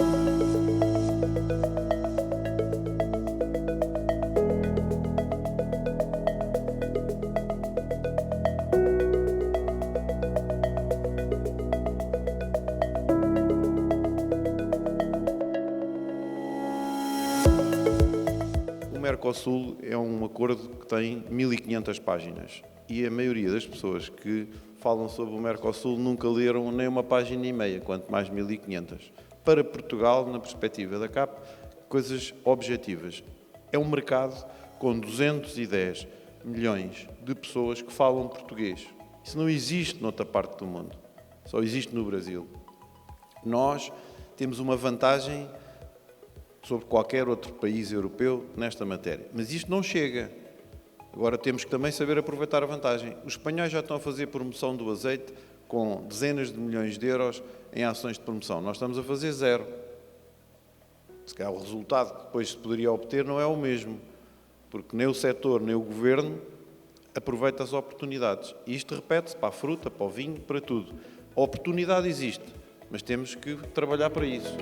O Mercosul é um acordo que tem 1500 páginas e a maioria das pessoas que falam sobre o Mercosul nunca leram nem uma página e meia, quanto mais 1500. Para Portugal, na perspectiva da CAP, coisas objetivas. É um mercado com 210 milhões de pessoas que falam português. Isso não existe noutra parte do mundo, só existe no Brasil. Nós temos uma vantagem sobre qualquer outro país europeu nesta matéria. Mas isto não chega. Agora temos que também saber aproveitar a vantagem. Os espanhóis já estão a fazer promoção do azeite com dezenas de milhões de euros em ações de promoção. Nós estamos a fazer zero. Se calhar o resultado que depois se poderia obter não é o mesmo, porque nem o setor, nem o governo aproveita as oportunidades. E isto repete-se para a fruta, para o vinho, para tudo. A oportunidade existe, mas temos que trabalhar para isso.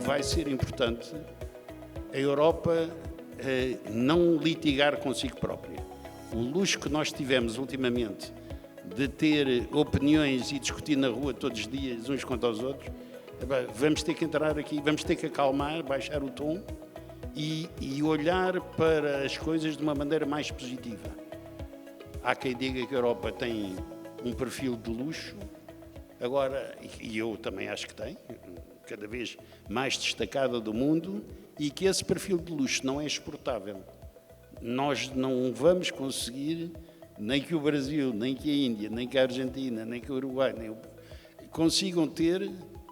Vai ser importante a Europa não litigar consigo própria. O luxo que nós tivemos ultimamente de ter opiniões e discutir na rua todos os dias uns contra os outros, vamos ter que entrar aqui, vamos ter que acalmar, baixar o tom e olhar para as coisas de uma maneira mais positiva. Há quem diga que a Europa tem um perfil de luxo, agora, e eu também acho que tem, cada vez mais destacada do mundo, e que esse perfil de luxo não é exportável. Nós não vamos conseguir, nem que o Brasil, nem que a Índia, nem que a Argentina, nem que o Uruguai, consigam ter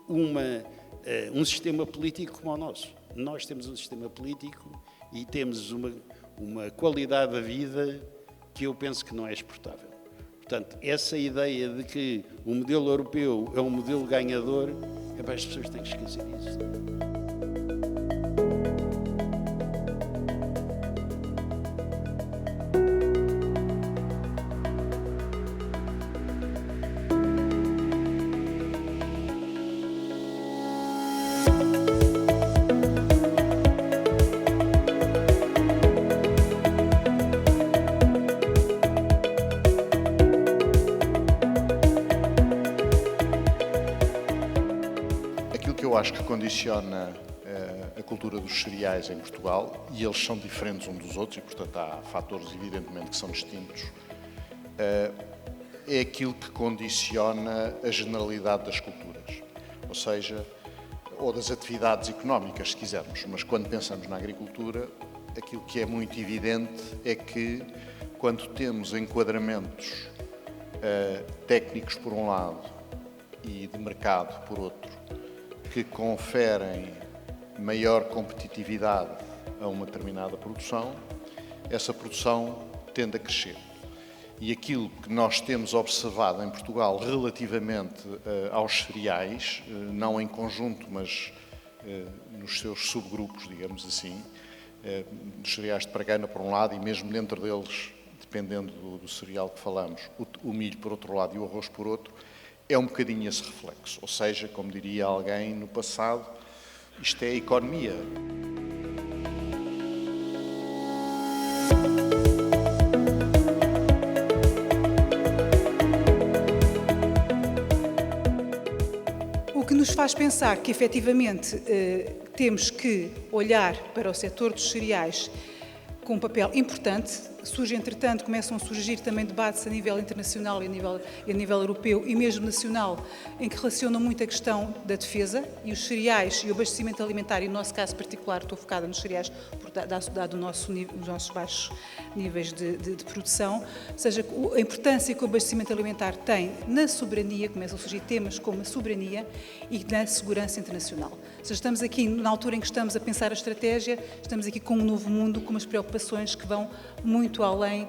um sistema político como o nosso. Nós temos um sistema político e temos uma qualidade da vida que eu penso que não é exportável. Portanto, essa ideia de que o modelo europeu é um modelo ganhador, as pessoas têm que esquecer disso. Eu acho que condiciona a cultura dos cereais em Portugal, e eles são diferentes uns dos outros, e portanto há fatores evidentemente que são distintos, é aquilo que condiciona a generalidade das culturas, ou seja, ou das atividades económicas, se quisermos. Mas quando pensamos na agricultura, aquilo que é muito evidente é que quando temos enquadramentos técnicos por um lado e de mercado por outro, que conferem maior competitividade a uma determinada produção, essa produção tende a crescer. E aquilo que nós temos observado em Portugal relativamente aos cereais, não em conjunto, mas nos seus subgrupos, digamos assim, dos cereais de pargana por um lado e mesmo dentro deles, dependendo do cereal que falamos, o milho por outro lado e o arroz por outro, é um bocadinho esse reflexo. Ou seja, como diria alguém no passado, isto é a economia. O que nos faz pensar que, efetivamente, temos que olhar para o setor dos cereais com um papel importante. Começam a surgir também debates a nível internacional e a nível europeu e mesmo nacional, em que relacionam muito a questão da defesa e os cereais e o abastecimento alimentar, e no nosso caso particular estou focada nos cereais, dado os nossos baixos níveis de produção, ou seja, a importância que o abastecimento alimentar tem na soberania, começam a surgir temas como a soberania e na segurança internacional. Ou seja, estamos aqui, na altura em que estamos a pensar a estratégia, estamos aqui com um novo mundo, com umas preocupações que vão muito além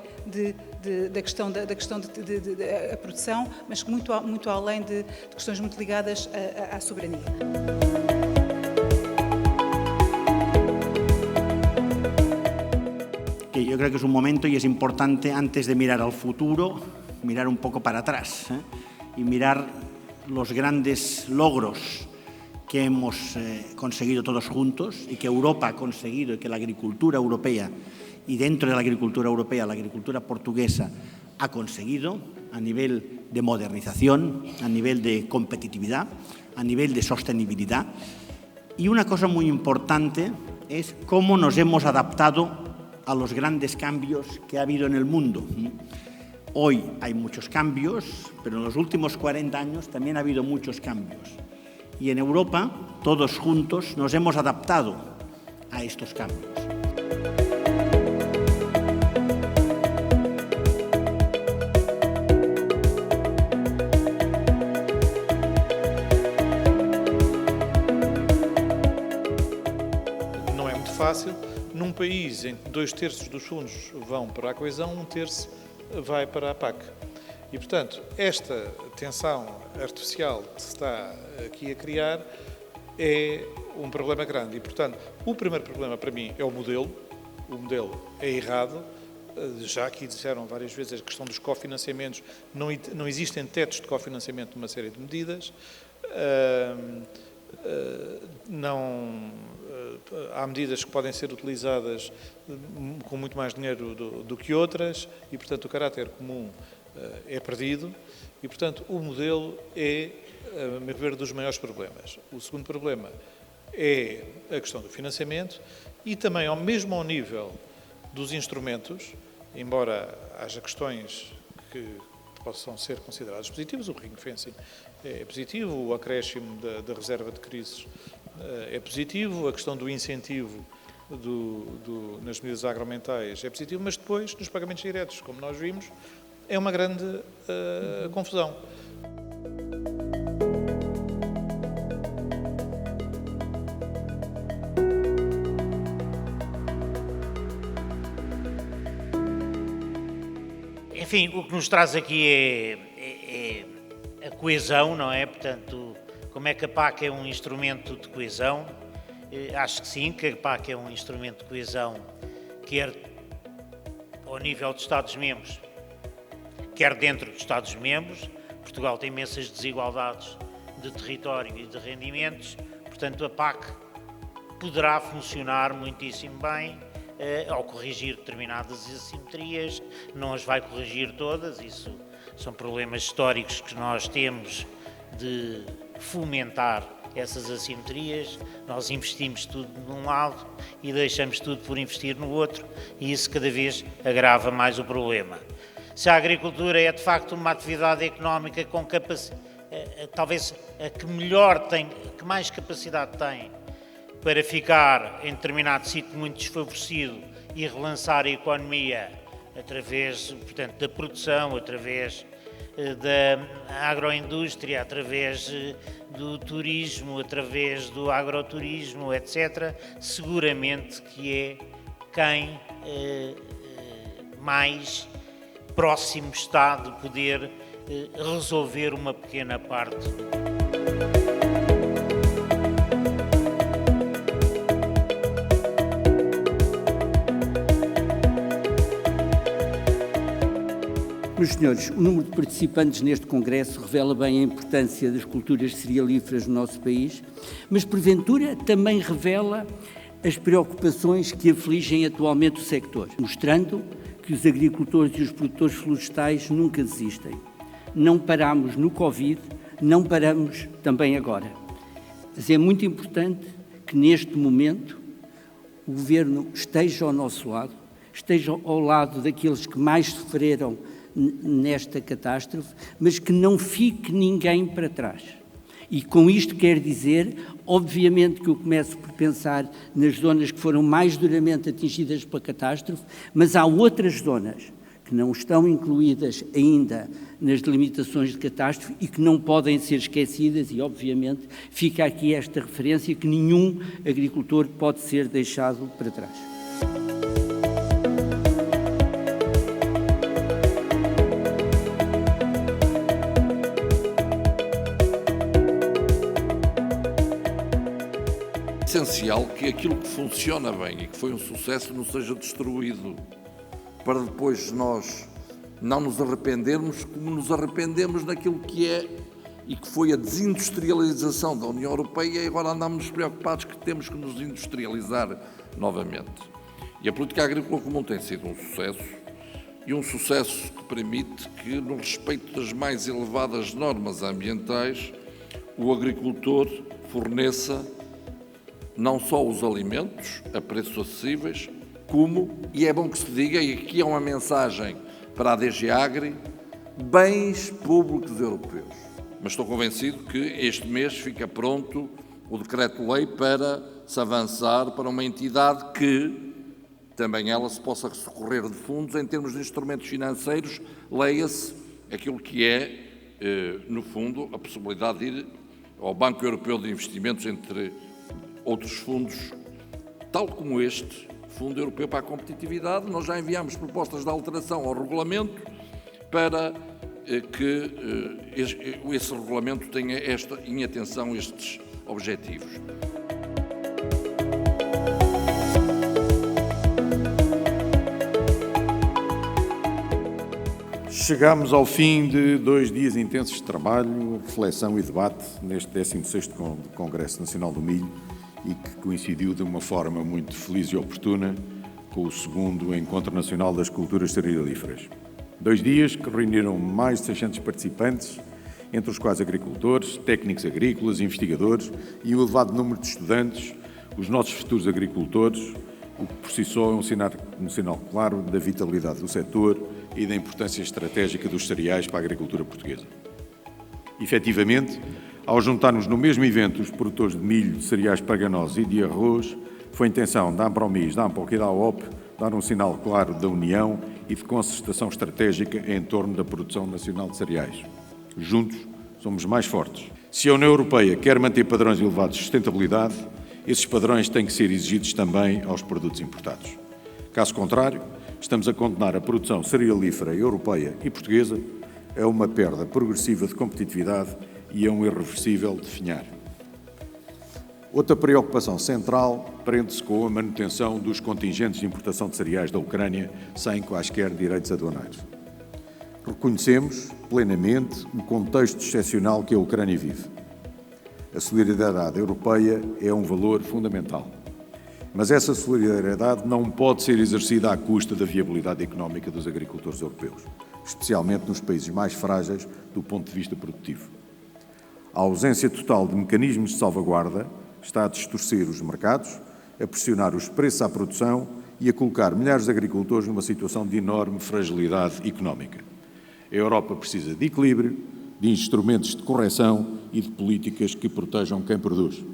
da questão da produção, mas muito além de questões muito ligadas à soberania. Yo creo que es un momento y es importante, antes de mirar al futuro, mirar un poco para atrás y mirar los grandes logros que hemos conseguido todos juntos y que Europa ha conseguido y que la agricultura europea y dentro de la agricultura europea la agricultura portuguesa ha conseguido a nivel de modernización, a nivel de competitividad, a nivel de sostenibilidad. Y una cosa muy importante es cómo nos hemos adaptado a los grandes cambios que ha habido en el mundo. Hoy hay muchos cambios, pero en los últimos 40 años también ha habido muchos cambios. Y en Europa, todos juntos, nos hemos adaptado a estos cambios. Não é muito fácil. Num país em que 2/3 dos fundos vão para a coesão, 1/3 vai para a PAC. E, portanto, esta tensão artificial que se está aqui a criar é um problema grande. E, portanto, o primeiro problema para mim é o modelo. O modelo é errado. Já aqui disseram várias vezes a questão dos cofinanciamentos. Não existem tetos de cofinanciamento numa série de medidas. Há medidas que podem ser utilizadas com muito mais dinheiro do que outras e, portanto, o caráter comum é perdido e, portanto, o modelo é, a meu ver, dos maiores problemas. O segundo problema é a questão do financiamento e também, mesmo ao nível dos instrumentos, embora haja questões que possam ser consideradas positivas, o ring fencing é positivo, o acréscimo da reserva de crises é positivo, a questão do incentivo nas medidas agroambientais é positivo, mas depois, nos pagamentos diretos, como nós vimos, é uma grande confusão. Enfim, o que nos traz aqui é a coesão, não é? Portanto, como é que a PAC é um instrumento de coesão? Acho que sim, que a PAC é um instrumento de coesão, quer ao nível dos Estados-membros, quer dentro dos Estados-membros. Portugal tem imensas desigualdades de território e de rendimentos, portanto a PAC poderá funcionar muitíssimo bem ao corrigir determinadas assimetrias, não as vai corrigir todas, isso são problemas históricos que nós temos de fomentar essas assimetrias. Nós investimos tudo num lado e deixamos tudo por investir no outro e isso cada vez agrava mais o problema. Se a agricultura é de facto uma atividade económica com talvez a que melhor tem, que mais capacidade tem para ficar em determinado sítio muito desfavorecido e relançar a economia através, portanto, da produção, através da agroindústria, através do turismo, através do agroturismo, etc., seguramente que é quem mais próximo está de poder resolver uma pequena parte. Meus senhores, o número de participantes neste Congresso revela bem a importância das culturas cerealíferas no nosso país, mas porventura também revela as preocupações que afligem atualmente o sector, mostrando que os agricultores e os produtores florestais nunca desistem. Não paramos no Covid, não paramos também agora. Mas é muito importante que neste momento o Governo esteja ao nosso lado, esteja ao lado daqueles que mais sofreram nesta catástrofe, mas que não fique ninguém para trás. E com isto quer dizer, obviamente que eu começo por pensar nas zonas que foram mais duramente atingidas pela catástrofe, mas há outras zonas que não estão incluídas ainda nas delimitações de catástrofe e que não podem ser esquecidas e, obviamente, fica aqui esta referência que nenhum agricultor pode ser deixado para trás. Essencial que aquilo que funciona bem e que foi um sucesso não seja destruído para depois nós não nos arrependermos como nos arrependemos daquilo que é e que foi a desindustrialização da União Europeia, e agora andamos preocupados que temos que nos industrializar novamente. E a política agrícola comum tem sido um sucesso, e um sucesso que permite que, no respeito das mais elevadas normas ambientais, o agricultor forneça não só os alimentos a preços acessíveis, como, e é bom que se diga, e aqui é uma mensagem para a DG Agri, bens públicos europeus. Mas estou convencido que este mês fica pronto o decreto-lei para se avançar para uma entidade que também ela se possa socorrer de fundos em termos de instrumentos financeiros, leia-se aquilo que é, no fundo, a possibilidade de ir ao Banco Europeu de Investimentos, entre outros fundos, tal como este, Fundo Europeu para a Competitividade. Nós já enviamos propostas de alteração ao regulamento para que esse regulamento tenha em atenção estes objetivos. Chegamos ao fim de 2 dias intensos de trabalho, reflexão e debate neste 16º Congresso Nacional do Milho, e que coincidiu de uma forma muito feliz e oportuna com o 2º Encontro Nacional das Culturas Cerealíferas. 2 dias que reuniram mais de 600 participantes, entre os quais agricultores, técnicos agrícolas, investigadores e um elevado número de estudantes, os nossos futuros agricultores, o que por si só é um sinal claro da vitalidade do setor e da importância estratégica dos cereais para a agricultura portuguesa. Efetivamente, ao juntarmos no mesmo evento os produtores de milho, de cereais paganosos e de arroz, foi a intenção da Ampromis, da AMPOC e da AOP dar um sinal claro da união e de concertação estratégica em torno da produção nacional de cereais. Juntos, somos mais fortes. Se a União Europeia quer manter padrões elevados de sustentabilidade, esses padrões têm que ser exigidos também aos produtos importados. Caso contrário, estamos a condenar a produção cerealífera europeia e portuguesa a uma perda progressiva de competitividade e a um irreversível definhar. Outra preocupação central prende-se com a manutenção dos contingentes de importação de cereais da Ucrânia sem quaisquer direitos aduaneiros. Reconhecemos plenamente o contexto excepcional que a Ucrânia vive. A solidariedade europeia é um valor fundamental. Mas essa solidariedade não pode ser exercida à custa da viabilidade económica dos agricultores europeus, especialmente nos países mais frágeis do ponto de vista produtivo. A ausência total de mecanismos de salvaguarda está a distorcer os mercados, a pressionar os preços à produção e a colocar milhares de agricultores numa situação de enorme fragilidade económica. A Europa precisa de equilíbrio, de instrumentos de correção e de políticas que protejam quem produz.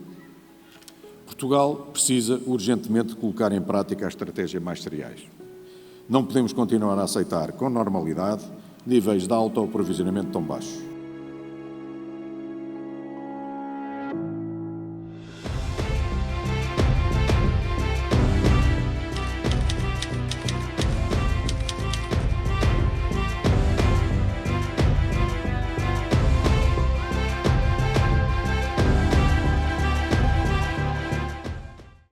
Portugal precisa urgentemente colocar em prática a estratégia Mais Cereais. Não podemos continuar a aceitar com normalidade níveis de autoaprovisionamento tão baixos.